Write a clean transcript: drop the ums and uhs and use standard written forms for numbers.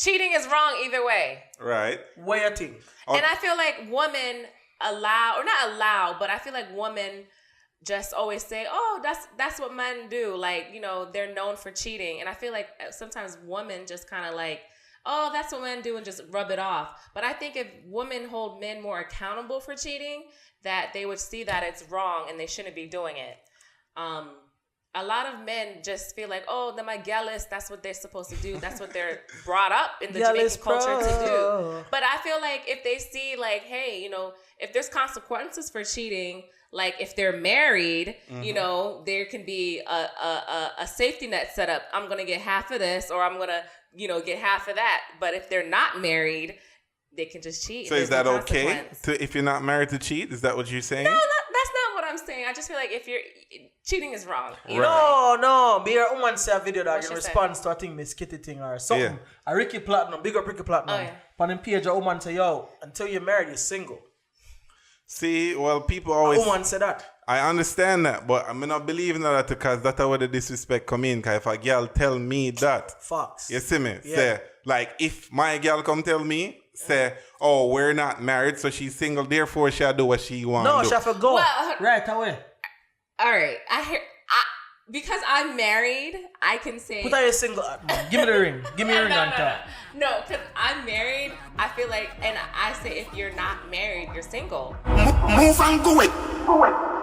cheating is wrong either way. Right. Way a thing. And I feel like women not allow, but I feel like women just always say, oh, that's what men do. Like, you know, they're known for cheating. And I feel like sometimes women just kind of like, oh, that's what men do and just rub it off. But I think if women hold men more accountable for cheating, that they would see that it's wrong and they shouldn't be doing it. A lot of men just feel like, oh, they're my jealous. That's what they're supposed to do. That's what they're brought up in the Jamaican culture to do. But I feel like if they see like, hey, you know, if there's consequences for cheating, like if they're married, you know, there can be a safety net set up. I'm going to get half of this or I'm going to, you know, get half of that. But if they're not married, they can just cheat. So is that okay if you're not married to cheat? Is that what you're saying? No, that's not what I'm saying. I just feel like if you're cheating is wrong. No. Be a woman say a video that in response to a thing, Miss Kitty thing or something. A Ricky Platinum, big up Ricky Platinum. On the page, a woman say, yo, until you're married, you're single. See, well, people always... A woman said that. I understand that, but I'm not believing that because that's where the disrespect come in. Because if a girl tell me that... Fox. You see me? Yeah. Say, like, if my girl come tell me, say, oh, we're not married, so she's single, therefore she'll do what she wants. No, she have to go. Well, right away. All right. Because I'm married, I can say... Put out your single... Give me the ring. Give me a ring on top. No, because I'm married, I feel like... And I say if you're not married, you're single. Move and go it.